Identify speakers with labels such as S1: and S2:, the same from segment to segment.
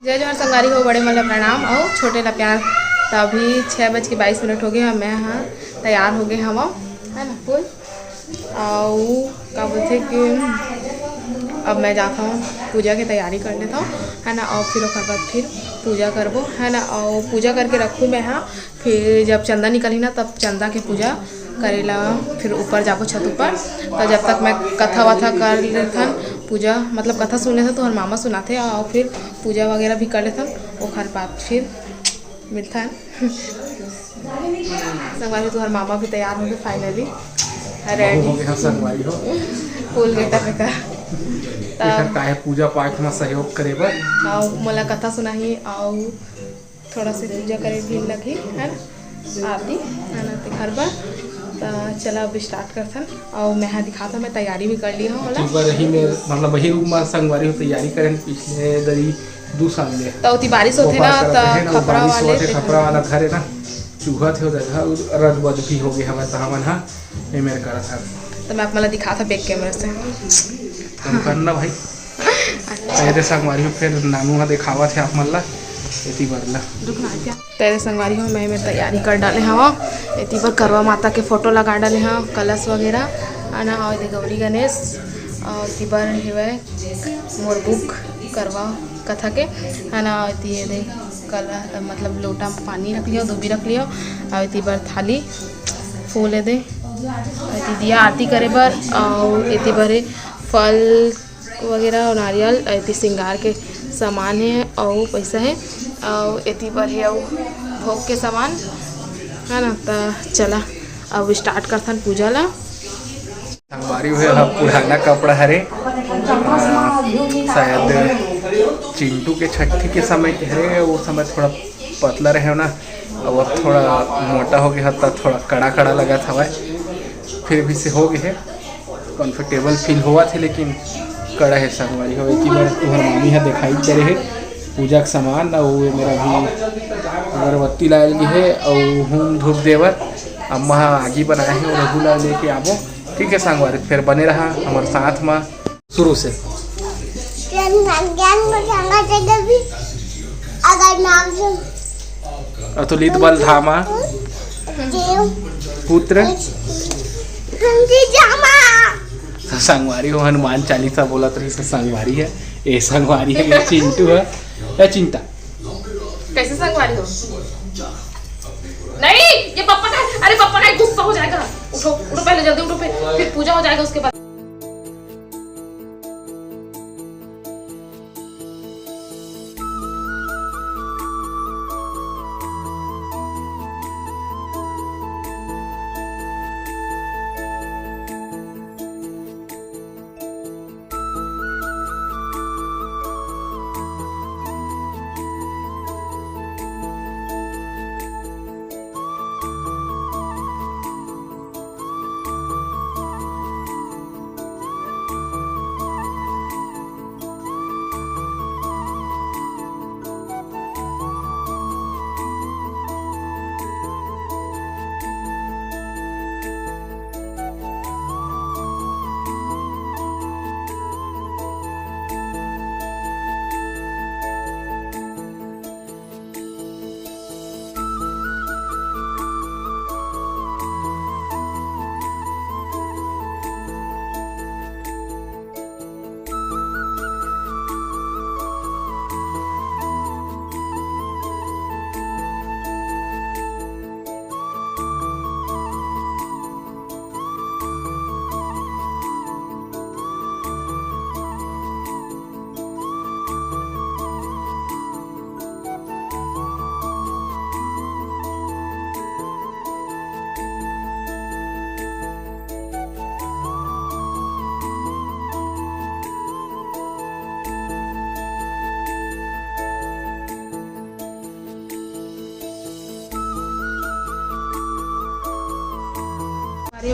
S1: जय जोहर संगवारी हो, बड़े मतलब प्रणाम और छोटे ला प्यार। तो अभी 6:22 हो गए हैं। मैं हाँ तैयार हो गए हम है ना फुल और क्या बोलते कि अब मैं जाता हूँ पूजा की तैयारी कर लेता हूँ है ना। और फिर उसके बाद फिर पूजा करबो है ना। और पूजा करके रखूँ मैं हाँ। फिर जब चंदा निकली ना तब चंदा के पूजा करेला फिर ऊपर जाबो छत ऊपर। तो जब तक मैं कथा वथा कर लेथन पूजा मतलब कथा सुने थे तो हर मामा सुनाते और फिर पूजा वगैरह भी कर लेथन। और बाद फिर मिलता है संगवारी। तो हर मामा भी तैयार हो गए फाइनली रेडी
S2: हो गया संगवारी हो
S1: फूल गेटा फेंका
S2: तब काहे पूजा पाठ में सहयोग करे बर
S1: और मोला कथा सुनाही और थोड़ा सी पूजा करे भी लगी है ना आरती है ना तो घर पर। तो चला अब स्टार्ट करथन और मैं दिखाता मैं तैयारी भी कर ली हूँ
S2: ही में मतलब वही रूम में संगवारी हो तैयारी करें पिछले दरी 2 साल ले
S1: तो उती बारिश होते ना तो
S2: खपरा वाला घर है ना चूहा थे उधर रद बद भी हो गए हमें तो हमन हा ये मेरे करा था।
S1: तो मैं अपना दिखा था बैक कैमरा से
S2: तुम करना भाई तेरे संगवारी फिर नानू हा दिखावा थे आप मल्ला इतनी बरला
S1: तेरे संगवारी हो मैं तैयारी कर डाले हवा इतनी बार करवा माता के फोटो लगा डाले हाँ कलश वगैरह है ना। और गौरी गणेश और इतनी बार है मोर बुक करवा कथा के है ना। इतनी कला मतलब लोटा में पानी रख लियो दूबी रख लियो और इतनी बार थाली फूल दे इतनी दिया आरती करे बर और इतनी बार फल वगैरह और नारियल इतनी श्रृंगार के सामान है और पैसा है और इतनी बार है और भोग के सामान है ना। तो चला अब स्टार्ट करथन पूजा ला।
S2: संगवारी हुए पुराना कपड़ा हरे शायद चिंटू के छठी के समय के हरे वो समय थोड़ा पतला रहे ना और अब थोड़ा मोटा हो गया तब थोड़ा कड़ा कड़ा लगा था फिर भी से हो गए कंफर्टेबल फील हुआ थे लेकिन कड़ा है संगवारी हो। एक बार तुम्हार मामी है दिखाई दे रहे है पूजा का सामान और मेरा भी अगरबत्ती लायल गई है और हूँ धूप देवर अम्मा आगे बनाए हैं और रघुला लेके आवो ठीक है संगवारी फिर बने रहा हमारे साथ में शुरू से अतुलित बल धामा पुत्र संगवारी हो हनुमान चालीसा बोला तो इसका संगवारी है ये संगवारी है ये चिंटू है या चिंता
S1: कैसे संगवारी हो नहीं ये पापा का अरे पापा का गुस्सा हो जाएगा। उठो उठो पहले जल्दी उठो फिर पूजा हो जाएगा उसके बाद।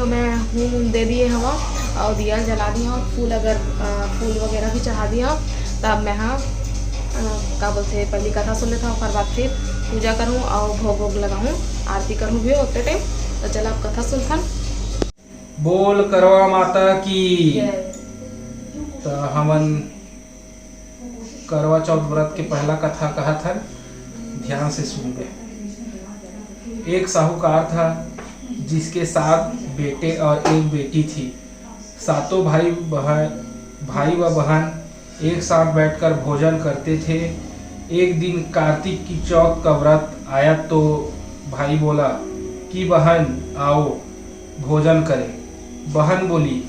S1: मैं हूँ दे दिए हम और दिया जला दिया और फूल अगर फूल वगैरह भी चढ़ा दिया तब मैं हाँ क्या बोलते पहली कथा सुन लेता हूँ फिर बाद फिर पूजा करूँ और भोग भोग लगाऊँ आरती करूँ भी उतने टाइम। तो चला आप कथा सुनता
S2: बोल करवा माता की। तो हमन करवा चौथ व्रत के पहला कथा कहा था, ध्यान से सुनिए। एक साहूकार था जिसके 7 बेटे और 1 बेटी थी। सातों भाई व बहन एक साथ बैठकर भोजन करते थे। एक दिन कार्तिक की चौथ का व्रत आया तो भाई बोला कि बहन आओ भोजन करें। बहन बोली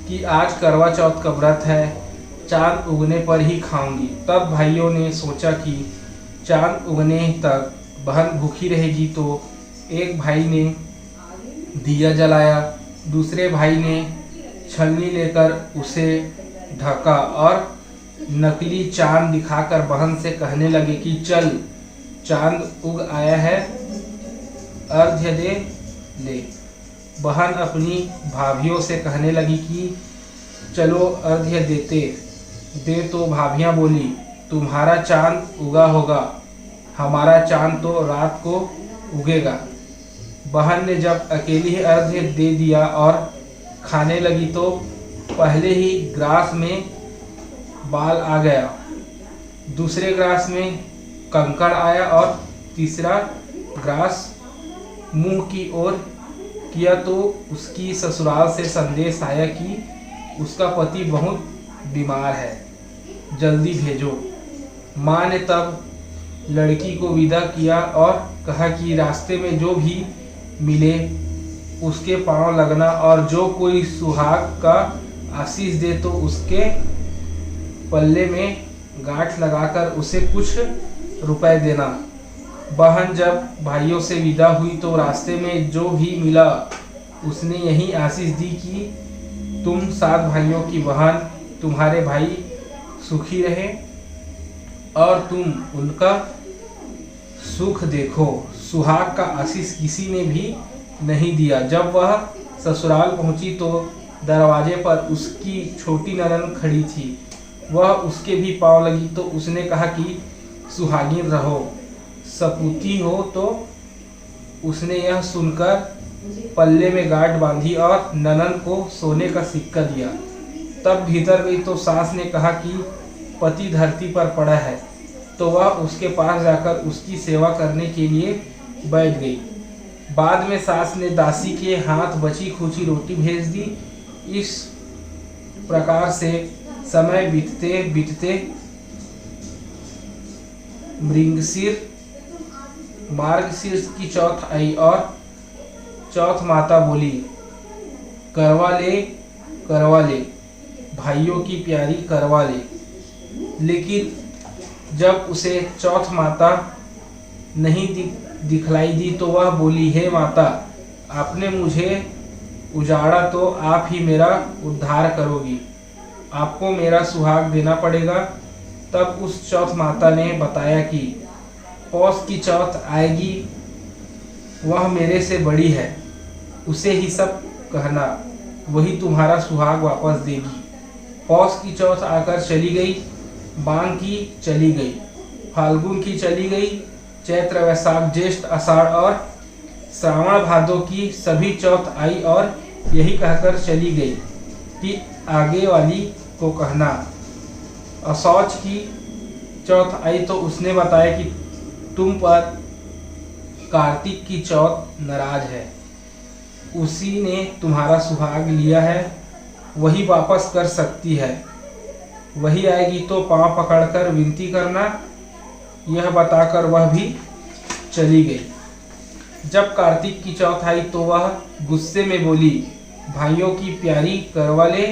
S2: कि आज करवा चौथ का व्रत है, चांद उगने पर ही खाऊंगी। तब भाइयों ने सोचा कि चांद उगने तक बहन भूखी रहेगी, तो एक भाई ने दिया जलाया, दूसरे भाई ने छलनी लेकर उसे ढका और नकली चांद दिखाकर बहन से कहने लगे कि चल चांद उग आया है, अर्घ्य दे ले। बहन अपनी भाभियों से कहने लगी कि चलो अर्घ्य देते दे, तो भाभियां बोली तुम्हारा चांद उगा होगा, हमारा चांद तो रात को उगेगा। बहन ने जब अकेली ही अर्घ्य दे दिया और खाने लगी तो पहले ही ग्रास में बाल आ गया, दूसरे ग्रास में कंकड़ आया और तीसरा ग्रास मुंह की ओर किया तो उसकी ससुराल से संदेश आया कि उसका पति बहुत बीमार है, जल्दी भेजो। माँ ने तब लड़की को विदा किया और कहा कि रास्ते में जो भी मिले उसके पांव लगना और जो कोई सुहाग का आशीष दे तो उसके पल्ले में गांठ लगाकर उसे कुछ रुपए देना। बहन जब भाइयों से विदा हुई तो रास्ते में जो भी मिला उसने यही आशीष दी कि तुम 7 भाइयों की बहन, तुम्हारे भाई सुखी रहे और तुम उनका सुख देखो। सुहाग का आशीष किसी ने भी नहीं दिया। जब वह ससुराल पहुंची तो दरवाजे पर उसकी छोटी ननद खड़ी थी। वह उसके भी पांव लगी तो उसने कहा कि सुहागिन रहो, सपूती हो। तो उसने यह सुनकर पल्ले में गांठ बांधी और ननद को सोने का सिक्का दिया। तब भीतर गई तो सास ने कहा कि पति धरती पर पड़ा है, तो वह उसके पास जाकर उसकी सेवा करने के लिए बैठ गई। बाद में सास ने दासी के हाथ बची खुची रोटी भेज दी। इस प्रकार से समय बीतते बीतते मार्गशीर्ष की चौथ आई और चौथ माता बोली करवा ले भाइयों की प्यारी करवा ले। लेकिन जब उसे चौथ माता नहीं दिखलाई दी तो वह बोली हे माता, आपने मुझे उजाड़ा तो आप ही मेरा उद्धार करोगी, आपको मेरा सुहाग देना पड़ेगा। तब उस चौथ माता ने बताया कि पौष की चौथ आएगी, वह मेरे से बड़ी है, उसे ही सब कहना, वही तुम्हारा सुहाग वापस देगी। पौष की चौथ आकर चली गई, बांग की चली गई, फाल्गुन की चली गई, चैत्र वैशाख ज्येष्ठ आषाढ़ और श्रावण भादों की सभी चौथ आई और यही कहकर चली गई कि आगे वाली को कहना। असौच की चौथ आई तो उसने बताया कि तुम पर कार्तिक की चौथ नाराज है, उसी ने तुम्हारा सुहाग लिया है, वही वापस कर सकती है, वही आएगी तो पांव पकड़कर विनती करना। यह बताकर वह भी चली गई। जब कार्तिक की चौथ आई तो वह गुस्से में बोली भाइयों की प्यारी करवा ले,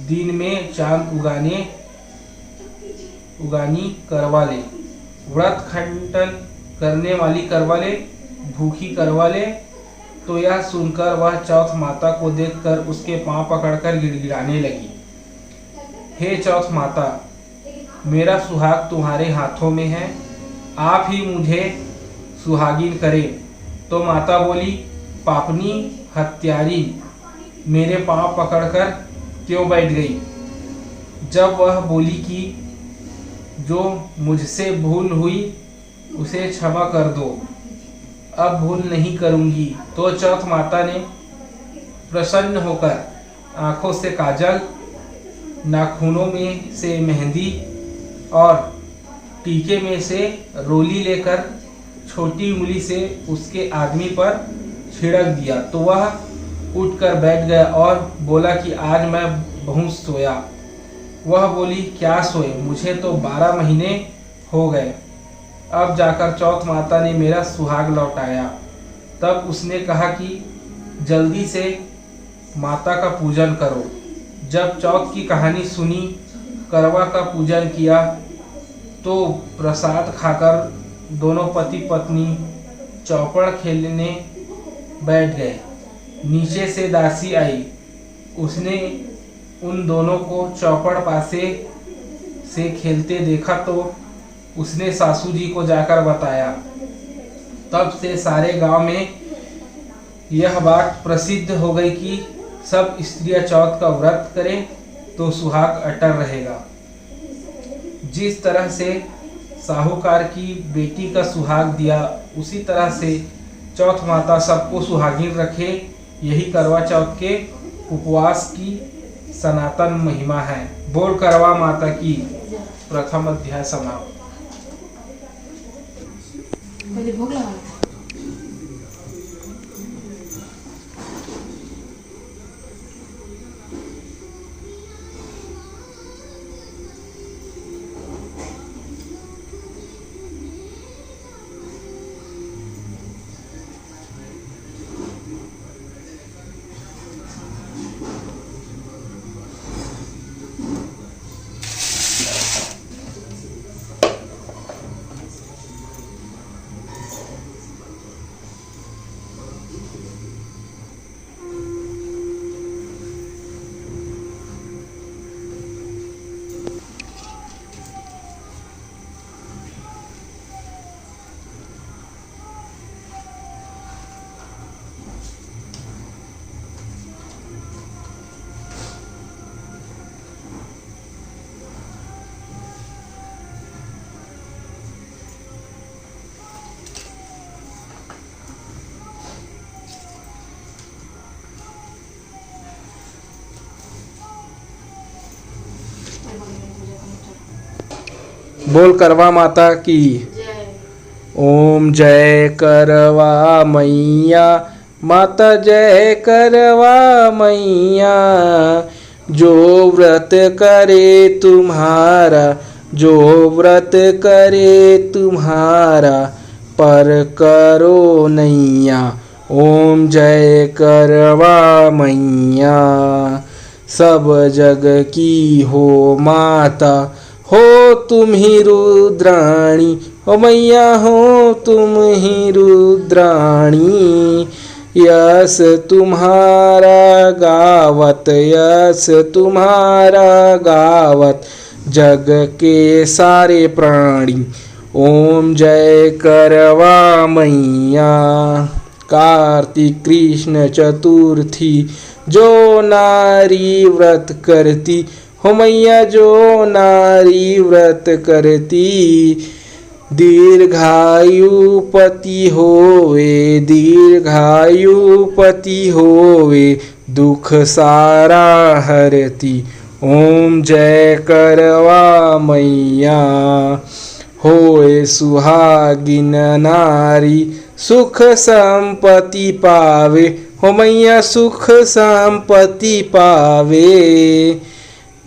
S2: दिन में चांद उगानी करवा ले, व्रत खंडन करने वाली करवा ले, भूखी करवा ले। तो यह सुनकर वह चौथ माता को देखकर उसके पांव पकड़कर गिड़गिड़ाने लगी। हे चौथ माता, मेरा सुहाग तुम्हारे हाथों में है, आप ही मुझे सुहागिन करे। तो माता बोली पापनी हत्यारी, मेरे पांव पकड़कर क्यों बैठ गई। जब वह बोली कि जो मुझसे भूल हुई उसे क्षमा कर दो, अब भूल नहीं करूंगी। तो चौथ माता ने प्रसन्न होकर आंखों से काजल नाखूनों में से मेहंदी और टीके में से रोली लेकर छोटी उंगली से उसके आदमी पर छिड़क दिया तो वह उठकर बैठ गया और बोला कि आज मैं बहुत सोया। वह बोली, क्या सोए, मुझे तो 12 महीने हो गए। अब जाकर चौथ माता ने मेरा सुहाग लौटाया। तब उसने कहा कि जल्दी से माता का पूजन करो। जब चौथ की कहानी सुनी, करवा का पूजन किया तो प्रसाद खाकर दोनों पति पत्नी चौपड़ खेलने बैठ गए। नीचे से दासी आई। उसने उन दोनों को चौपड़ पासे से खेलते देखा तो उसने सासू जी को जाकर बताया। तब से सारे गांव में यह बात प्रसिद्ध हो गई कि सब स्त्रियां चौथ का व्रत करें तो सुहाग अटल रहेगा। जिस तरह से साहूकार की बेटी का सुहाग दिया, उसी तरह से चौथ माता सबको सुहागिन रखे। यही करवा चौथ के उपवास की सनातन महिमा है। बोल करवा माता की। प्रथम अध्याय समाप्त।
S1: भोग लगा
S2: बोल करवा माता की। ओम जय करवा मैया, माता जय करवा मैया। जो व्रत करे तुम्हारा, जो व्रत करे तुम्हारा, पर करो नैया। ओम जय करवा मैया। सब जग की हो माता, हो तुम ही रुद्राणी, हो मैया हो तुम ही रुद्राणी। यस तुम्हारा गावत, यस तुम्हारा गावत, जग के सारे प्राणी। ओम जय करवा मैया। कार्तिक कृष्ण चतुर्थी, जो नारी व्रत करती, हो मैया जो नारी व्रत करती, दीर्घायु पति होवे, दीर्घायु पति होवे, दुख सारा हरती। ओम जय करवा मैया। होए सुहागिन नारी, सुख संपत्ति पावे, हो मैया सुख संपत्ति पावे।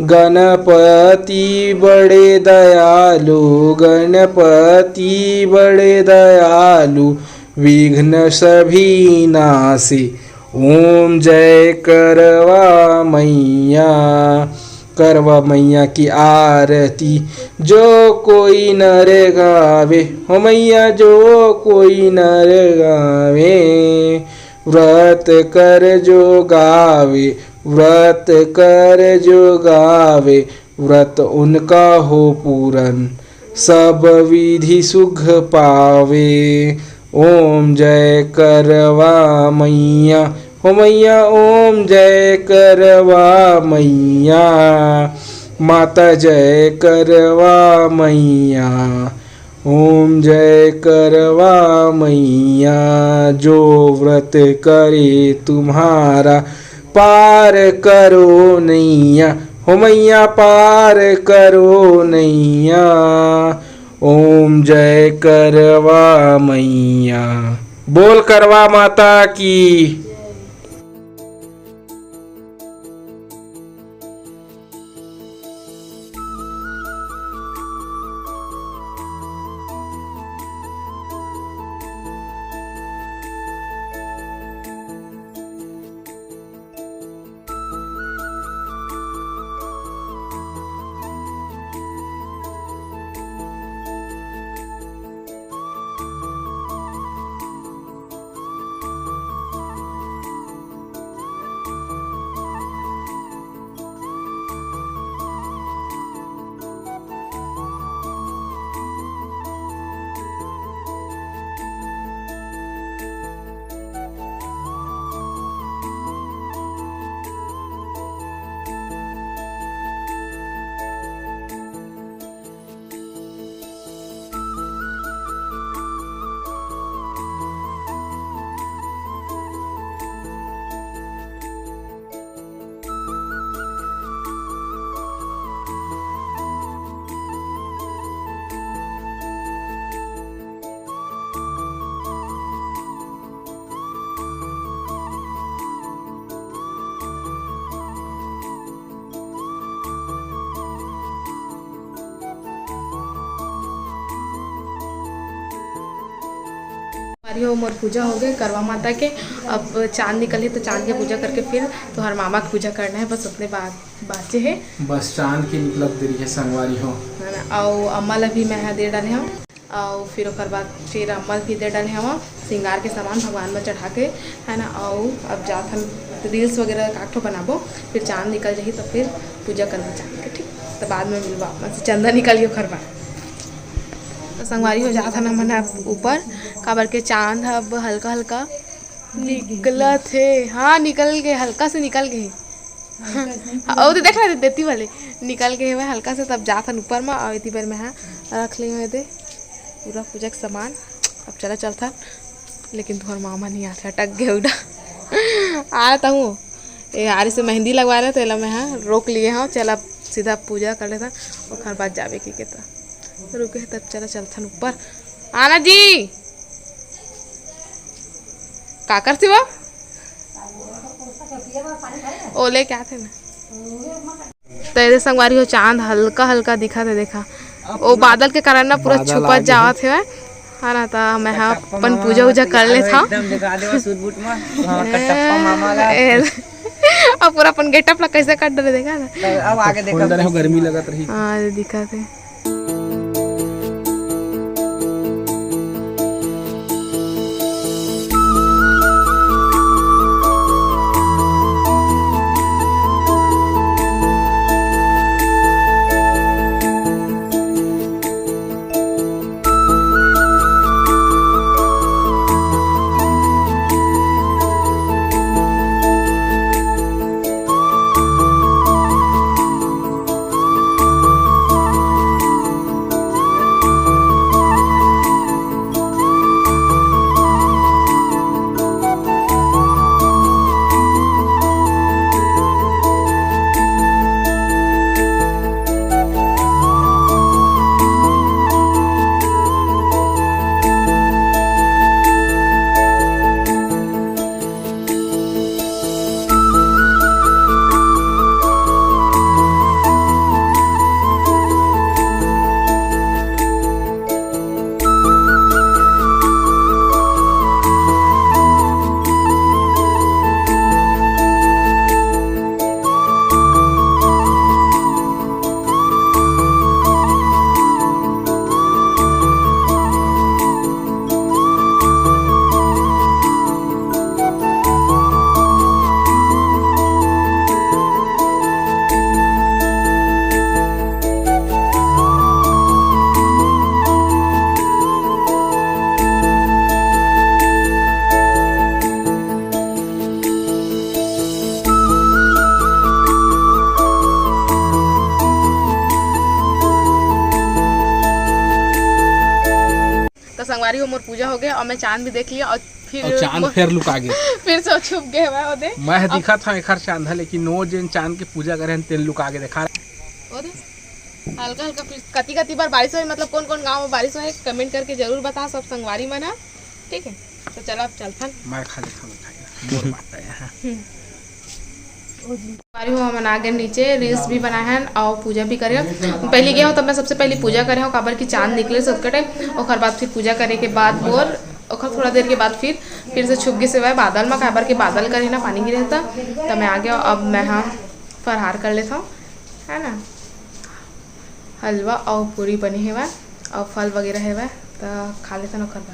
S2: गणपति बड़े दयालु, गणपति बड़े दयालु, विघ्न सभी नासे। ओम जय करवा मैया। करवा मैया की आरती जो कोई नर गावे, हो मैया जो कोई नर गावे। व्रत कर जो गावे, व्रत कर जो गावे, व्रत उनका हो पूरन, सब विधि सुख पावे। ओम जय करवा मैया, हो मैया ओम जय करवा मैया। माता जय करवा मैया। ओम जय करवा मैया। जो व्रत करे तुम्हारा, पार करो नैया, हो मैया पार करो नैया, ओम जय करवा मैया। बोल करवा माता की।
S1: हमारी मोर पूजा हो गई करवा माता के। अब चांद निकली तो चांद की पूजा करके फिर तो हर मामा की पूजा करना है, बस उतने बाचे है।
S2: बस चांद की निकलत देरी है संगवारी हो
S1: है ना। और अम्मल भी मैं दे डाले हूँ और फिर ओकर बाद फिर अम्मल भी दे डाले हूँ श्रृंगार के सामान भगवान में चढ़ा के, है ना। और अब जात हम रील्स वगैरह काठो बनाबो, फिर चांद निकल जाही तो फिर पूजा करबो चांद के, ठीक। तो बाद में मिलवा चंदा निकलियो खरबा। तो संगवारी हो जाता ना मैंने ऊपर काबर के चांद अब हल्का हल्का निकला थे। हाँ निकल गए, हल्का से निकल गए। और तो देख रहे देती वाले निकल गए हुए हल्का से, तब जाता ऊपर में। और इतनी बार में हाँ रख ली हुए थे पूरा पूजा का सामान। अब चला चलता, लेकिन तुम्हारा मामा नहीं आता, अटक गए उड़ा। आता हूँ यार से मेहंदी लगवा रहे थे, मैं हाँ रोक लिए हाँ, चल अब सीधा पूजा कर लेता और खर बाद जावे की कहता रुके, तब चला चलता ऊपर। आना जी का करती वो ओले क्या थे ना। तेरे संगवारी हो चांद हल्का हल्का दिखा थे, देखा वो बादल के कारण ना पूरा छुपा जावा थे, है ना। तो मैं हाँ अपन पूजा वूजा कर ले था और पूरा अपन गेटअप ला कैसे काट डले, देखा था।
S2: अब आगे देखा गर्मी लगत रही।
S1: हाँ दिखा थे। संगवारी हो मोर पूजा हो गया और मैं चांद भी देख लिया और फिर
S2: चांद फिर लुका गया
S1: फिर से छुप गए हुआ ओदे
S2: मैं दिखा था एक चांद है लेकिन वो जिन चांद की पूजा करे तेल लुका के देखा
S1: ओदे हल्का हल्का कती कती बार बारिश हुई मतलब कौन कौन गांव में बारिश हुई कमेंट करके जरूर बता सब संगवारी मन है ठीक है। तो चलो अब चलथन
S2: मैं खा लेता
S1: हो हम आ गए नीचे रील्स भी बनाए हैं और पूजा भी करे पहले गया हो तब मैं सबसे पहले पूजा करे हो काबर की चांद निकले सबके टाइम और बाद फिर पूजा करे के बाद बोर और थोड़ा देर के बाद फिर से छुप गए सिवाय बादल में काबर के बादल करे ना पानी गिरे था तो मैं आ गया अब मैं हाँ फरहार कर लेता हूँ है ना हलवा और पूरी बनी है और फल वगैरह है तो खा लेता ना बाद